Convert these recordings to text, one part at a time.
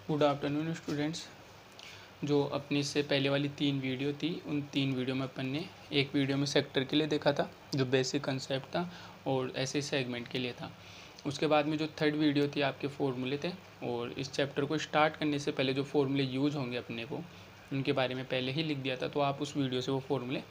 Good afternoon students. जो अपनी इससे पहले वाली 3 वीडियो थी, उन 3 वीडियो में अपन ने एक वीडियो में सेक्टर के लिए देखा था जो बेसिक कंसेप्ट था और ऐसे सेगमेंट के लिए था। उसके बाद में जो थर्ड वीडियो थी आपके फॉर्मूले थे, और इस चैप्टर को स्टार्ट करने से पहले जो फॉर्मूले यूज होंगे अपने को उनके बारे में पहले ही लिख दिया था, तो आप उस वीडियो से वो फॉर्मूले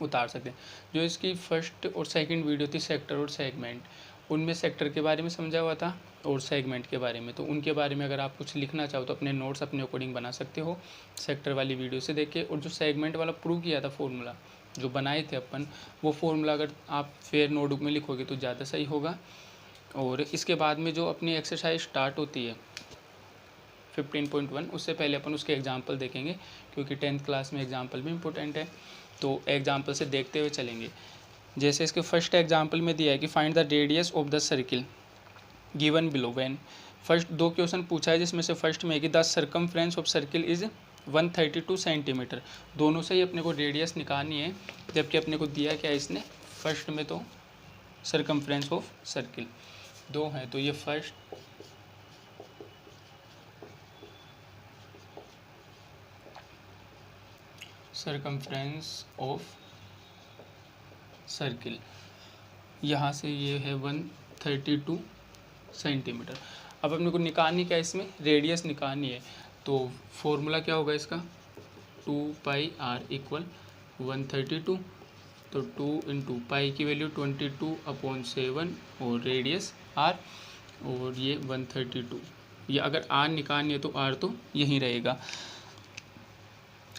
उतार सकते हैं। जो इसकी फर्स्ट और सेकंड वीडियो थी सेक्टर और सेगमेंट, उनमें सेक्टर के बारे में समझा हुआ था और सेगमेंट के बारे में, तो उनके बारे में अगर आप कुछ लिखना चाहो तो अपने नोट्स अपने अकॉर्डिंग बना सकते हो सेक्टर वाली वीडियो से देख के। और जो सेगमेंट वाला प्रूव किया था फॉर्मूला जो बनाए थे अपन, वो फॉर्मूला अगर आप फेयर नोटबुक में लिखोगे तो ज़्यादा सही होगा। और इसके बाद में जो अपनी एक्सरसाइज स्टार्ट होती है 15.1, उससे पहले अपन उसके एग्जाम्पल देखेंगे क्योंकि 10th क्लास में एग्जाम्पल भी इम्पोर्टेंट है, तो एग्जाम्पल से देखते हुए चलेंगे। जैसे इसके फर्स्ट एग्जाम्पल में दिया है कि find the radius of the circle given below when. First 2 question पूछा है, जिसमें से फर्स्ट में है कि the circumference of circle is 132 centimetre. दोनों से ही अपने को रेडियस निकालनी है, जबकि अपने को दिया क्या है इसने फर्स्ट में, तो सर्कमफ्रेंस ऑफ सर्किल 2 है, तो ये फर्स्ट सर्कमफ्रेंस ऑफ सर्किल, यहाँ से ये है 132 सेंटीमीटर। अब अपने को निकालनी क्या है, इसमें रेडियस निकालनी है, तो फॉर्मूला क्या होगा इसका 2πr इक्वल 132, तो 2 इंटू पाई की वैल्यू 22/7 और रेडियस r, और ये 132। ये अगर r निकालनी है तो r तो यहीं रहेगा।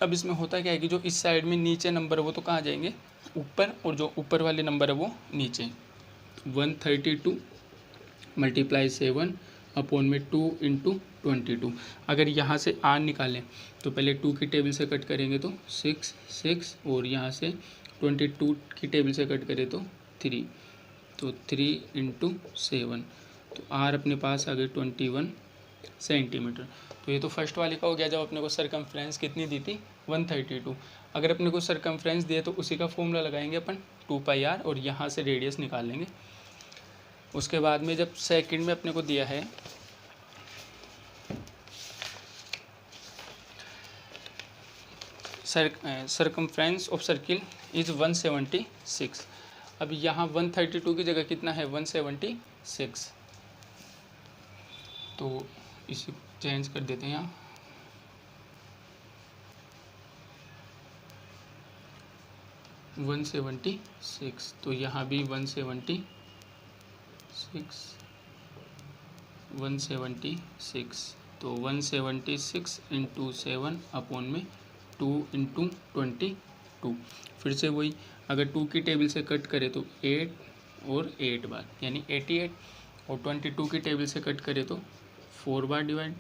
अब इसमें होता क्या है कि जो इस साइड में नीचे नंबर है वो तो कहाँ जाएंगे, ऊपर, और जो ऊपर वाले नंबर है वो नीचे। 132 मल्टीप्लाई 7 अपॉन में 2 इंटू 22। अगर यहाँ से r निकालें तो पहले 2 की टेबल से कट करेंगे तो 6 6, और यहाँ से 22 की टेबल से कट करें तो 3, तो 3 इंटू 7, तो r अपने पास आ गई 21 सेंटीमीटर। तो ये तो फर्स्ट वाले का हो गया, जब अपने को सरकमफ्रेंस कितनी दी थी 132। अगर अपने को सरकमफ्रेंस दिया तो उसी का फॉर्मूला लगाएंगे अपन 2πr, और यहाँ से रेडियस निकाल लेंगे। उसके बाद में जब सेकंड में अपने को दिया है सर्कमफ्रेंस ऑफ सर्किल इज 176। अब यहाँ 132 की जगह कितना है 176, तो इसे चेंज कर देते हैं यहाँ 176, तो यहाँ भी 176 तो 176 इंटू 7 अपॉन में 2 इंटू 22। फिर से वही, अगर 2 की टेबल से कट करें तो 8 और 8 बार यानी 88, और 22 की टेबल से कट करें तो 4 बार डिवाइड,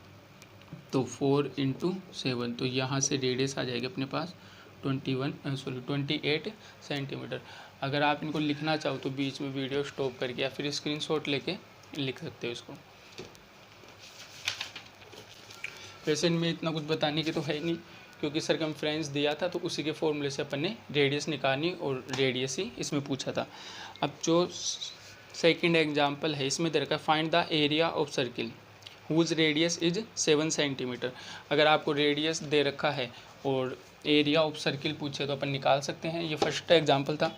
तो 4 इंटू 7, तो यहाँ से रेडियस आ जाएगी अपने पास 28 सेंटीमीटर। अगर आप इनको लिखना चाहो तो बीच में वीडियो स्टॉप करके या फिर स्क्रीनशॉट लेके लिख सकते हो इसको। वैसे इनमें इतना कुछ बताने की तो है नहीं, क्योंकि सरकमफ्रेंस दिया था तो उसी के फॉर्मूले से अपन ने रेडियस निकालनी, और रेडियस ही इसमें पूछा था। अब जो सेकंड एग्जांपल है इसमें दे रखा है find the area of circle whose radius is 7 centimetre. अगर आपको रेडियस दे रखा है और एरिया ऑफ सर्किल पूछे तो अपन निकाल सकते हैं। ये फर्स्ट एग्जांपल था।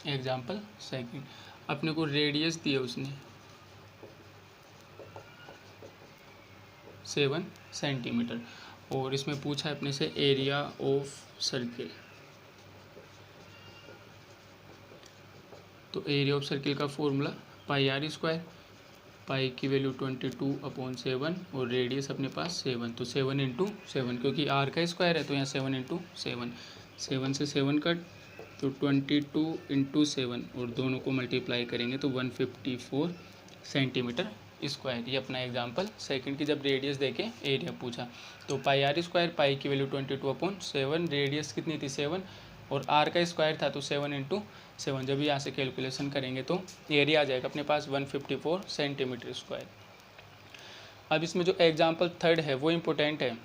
एग्जाम्पल सेकंड, अपने को रेडियस दिया उसने 7 सेंटीमीटर, और इसमें पूछा है अपने से एरिया ऑफ सर्किल। तो एरिया ऑफ सर्किल का फॉर्मूला πr², पाई की वैल्यू 22/7 और रेडियस अपने पास 7, तो 7 इंटू 7, क्योंकि r का स्क्वायर है तो यहाँ 7 इंटू 7, 7 से 7 कट, तो 22 इंटू 7, और दोनों को मल्टीप्लाई करेंगे तो 154 सेंटीमीटर स्क्वायर। ये अपना एग्जांपल सेकंड की जब रेडियस देके एरिया पूछा, तो πr², पाई की वैल्यू 22/7, रेडियस कितनी थी 7, और r का स्क्वायर था तो 7 इंटू 7। जब यहाँ से कैलकुलेशन करेंगे तो एरिया आ जाएगा अपने पास 154 सेंटीमीटर स्क्वायर। अब इसमें जो एग्जाम्पल थर्ड है वो इम्पोर्टेंट है।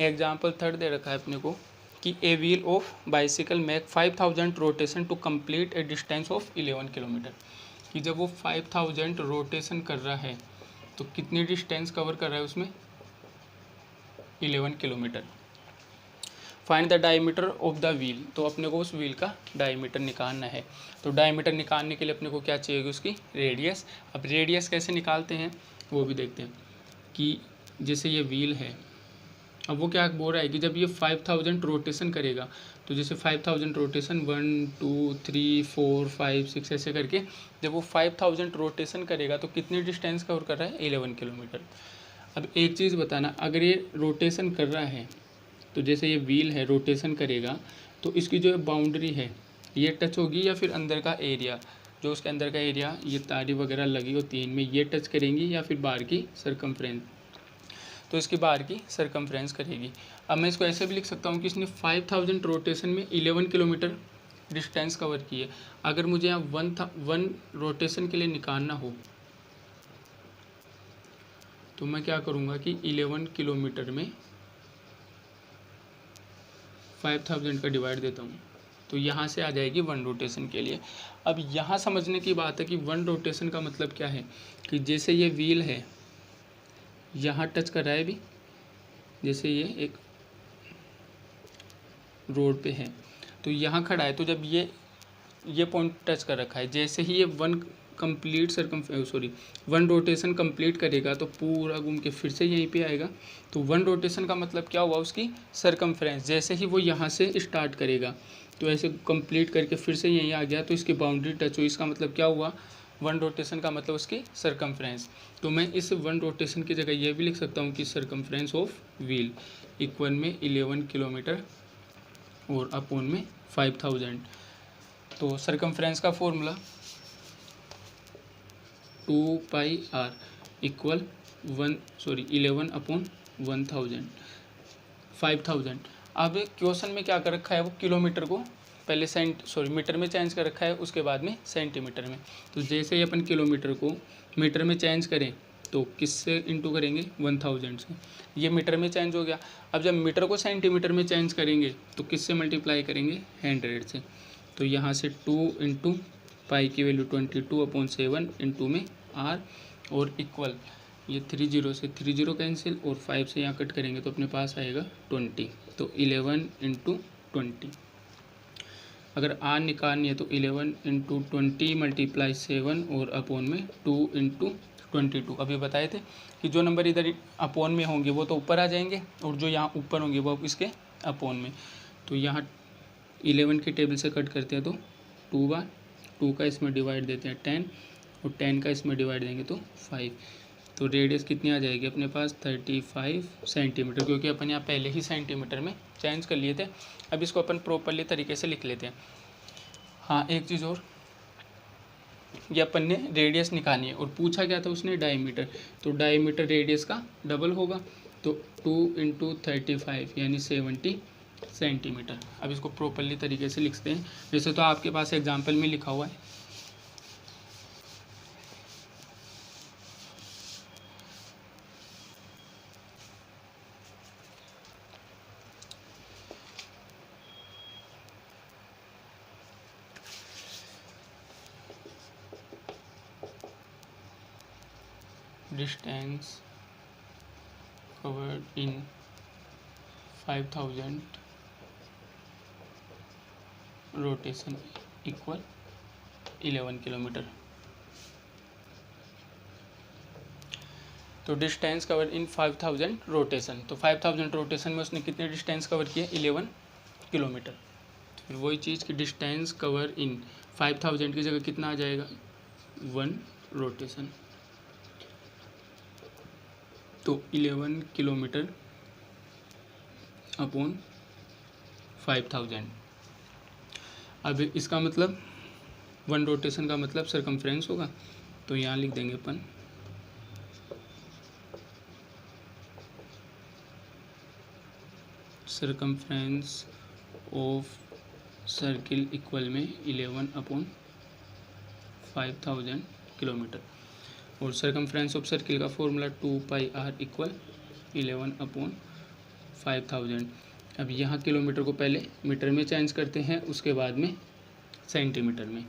एग्जाम्पल थर्ड दे रखा है अपने को कि a wheel of bicycle make 5000 rotation to complete a distance of 11 kilometre. कि जब वो 5000 रोटेशन कर रहा है तो कितनी डिस्टेंस कवर कर रहा है उसमें, 11 kilometre. Find the diameter of the wheel, तो अपने को उस व्हील का डायमीटर निकालना है। तो डायमीटर निकालने के लिए अपने को क्या चाहिए, उसकी रेडियस। अब रेडियस कैसे निकालते हैं वो भी देखते हैं। कि जैसे ये व्हील है, अब वो क्या बोल रहा है कि जब ये 5000 रोटेशन करेगा, तो जैसे 5000 रोटेशन 1 2 3 4 5 6 ऐसे करके जब वो 5000 रोटेशन करेगा तो कितनी डिस्टेंस कवर कर रहा है, 11 किलोमीटर। अब एक चीज़ बताना, अगर ये रोटेशन कर रहा है तो जैसे ये व्हील है रोटेशन करेगा तो इसकी जो बाउंड्री है ये टच होगी या फिर अंदर का एरिया, जो उसके अंदर का एरिया ये तारी वगैरह लगी होती है इनमें, ये टच करेंगी या फिर बाहर की सरकमफ्रेंस, तो इसकी बाहर की सरकमफ्रेंस करेगी। अब मैं इसको ऐसे भी लिख सकता हूँ कि इसने 5000 रोटेशन में 11 किलोमीटर डिस्टेंस कवर की है। अगर मुझे यहाँ वन रोटेशन के लिए निकालना हो तो मैं क्या करूँगा कि 11 किलोमीटर में 5000 का डिवाइड देता हूँ, तो यहाँ से आ जाएगी 1 रोटेशन के लिए। अब यहाँ समझने की बात है कि 1 रोटेशन का मतलब क्या है, कि जैसे ये व्हील है यहाँ टच कर रहा है भी, जैसे ये एक रोड पे है तो यहाँ खड़ा है, तो जब ये पॉइंट टच कर रखा है, जैसे ही ये 1 रोटेशन कंप्लीट करेगा तो पूरा घूम के फिर से यहीं पे आएगा। तो 1 रोटेशन का मतलब क्या हुआ, उसकी सरकमफ्रेंस। जैसे ही वो यहाँ से स्टार्ट करेगा तो ऐसे कंप्लीट करके फिर से यहीं आ गया तो इसकी बाउंड्री टच हुई, इसका मतलब क्या हुआ, 1 रोटेशन का मतलब उसकी सरकमफ्रेंस। तो मैं इस 1 रोटेशन की जगह ये भी लिख सकता हूँ कि सरकमफ्रेंस ऑफ व्हील इक्वल में 11 किलोमीटर और अपोन में 5000। तो सरकमफ्रेंस का फॉर्मूला 2πr इक्वल 11 अपॉन 5000। अब क्वेश्चन में क्या कर रखा है, वो किलोमीटर को पहले मीटर में चेंज कर रखा है, उसके बाद में सेंटीमीटर में। तो जैसे ही अपन किलोमीटर को मीटर में चेंज करें तो किससे इंटू करेंगे, 1000 से, ये मीटर में चेंज हो गया। अब जब मीटर को सेंटीमीटर में चेंज करेंगे तो किससे मल्टीप्लाई करेंगे, 100 से। तो यहाँ से 2 इंटू पाई की वैल्यू 22/7 इंटू में r और इक्वल ये 30 से 30 कैंसिल और 5 से यहाँ कट करेंगे तो अपने पास आएगा 20। तो 11 इंटू 20, अगर r निकालनी है तो 11 इंटू 20 मल्टीप्लाई 7 और अपोन में 2 इंटू 22। अभी बताए थे कि जो नंबर इधर अपोन में होंगे वो तो ऊपर आ जाएंगे और जो यहाँ ऊपर होंगे वो इसके अपोन में। तो यहाँ 11 के टेबल से कट करते हैं तो 2/2 का इसमें डिवाइड देते हैं 10 और 10 का इसमें डिवाइड देंगे तो 5। तो रेडियस कितनी आ जाएगी अपने पास, 35 सेंटीमीटर, क्योंकि अपन यहाँ पहले ही सेंटीमीटर में चेंज कर लिए थे। अब इसको अपन प्रॉपरली तरीके से लिख लेते हैं। हाँ एक चीज़ और, ये अपन ने रेडियस निकालनी है और पूछा क्या था उसने, डायमीटर। तो डायमीटर रेडियस का डबल होगा, तो 2 इंटू 35 यानी 70 सेंटीमीटर। अब इसको प्रॉपरली तरीके से लिखते हैं, वैसे तो आपके पास एग्जाम्पल में लिखा हुआ है। Distance covered in 5000 rotation equal 11 kilometre. तो डिस्टेंस कवर इन 5000 रोटेशन, तो 5000 रोटेशन में उसने कितने डिस्टेंस कवर किए, 11 किलोमीटर। तो फिर वही चीज़ कि डिस्टेंस कवर इन 5000 की जगह कितना आ जाएगा, 1 रोटेशन। तो 11 किलोमीटर अपॉन 5000। अब इसका मतलब 1 रोटेशन का मतलब सरकमफ्रेंस होगा, तो यहाँ लिख देंगे अपन सरकमफ्रेंस ऑफ सर्किल इक्वल में 11/5000 किलोमीटर। और सरकमफ्रेंस ऑफ सर्किल का फॉर्मूला 2πr इक्वल 11/5000। अब यहाँ किलोमीटर को पहले मीटर में चेंज करते हैं, उसके बाद में सेंटीमीटर में।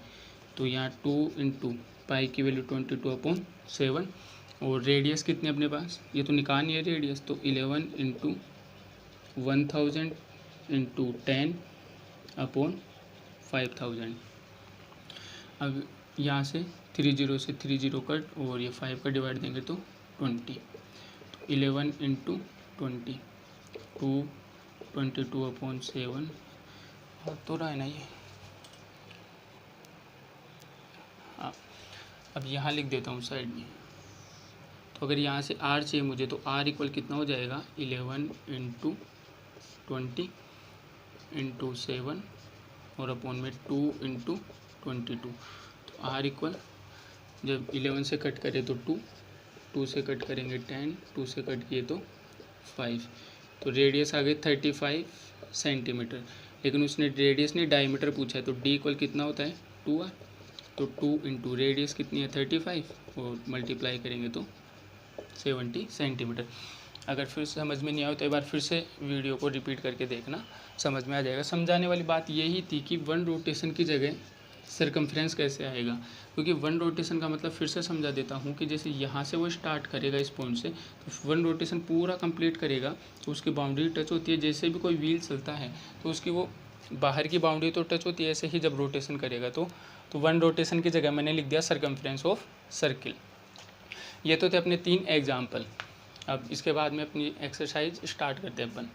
तो यहाँ 2 × पाई की वैल्यू 22/7 और रेडियस कितने अपने पास, ये तो निकाल नहीं है रेडियस, तो 11 × 1000 × 10/5000। अब यहाँ से 30 से 30 कट और ये 5 का डिवाइड देंगे तो 20। तो 11 × 20 222/7 और तो रहा है ना ये। हाँ, अब यहाँ लिख देता हूँ साइड में। तो अगर यहाँ से r चाहिए मुझे, तो r इक्वल कितना हो जाएगा 11 × 20 × 7 और अपॉन में 2 × 22। तो r इक्वल जब 11 से कट करें तो 2 से कट करेंगे 10, 2 से कट किए तो 5। तो रेडियस आ गई 35 सेंटीमीटर, लेकिन उसने रेडियस नहीं डायमीटर पूछा है। तो d इक्वल कितना होता है 2r। तो 2 × रेडियस कितनी है 35 और मल्टीप्लाई करेंगे तो 70 सेंटीमीटर। अगर फिर समझ में नहीं आया तो एक बार फिर से वीडियो को रिपीट करके देखना, समझ में आ जाएगा। समझाने वाली बात यही थी कि 1 रोटेशन की जगह सरकमफ्रेंस कैसे आएगा, क्योंकि 1 रोटेशन का मतलब फिर से समझा देता हूँ कि जैसे यहाँ से वो स्टार्ट करेगा इस पॉइंट से, तो 1 रोटेशन पूरा कंप्लीट करेगा तो उसकी बाउंड्री टच होती है। जैसे भी कोई व्हील चलता है तो उसकी वो बाहर की बाउंड्री तो टच होती है, ऐसे ही जब रोटेशन करेगा तो 1 रोटेशन की जगह मैंने लिख दिया सरकमफ्रेंस ऑफ सर्किल। ये तो थे अपने 3 एग्जाम्पल। अब इसके बाद में अपनी एक्सरसाइज स्टार्ट करते हैं अपन।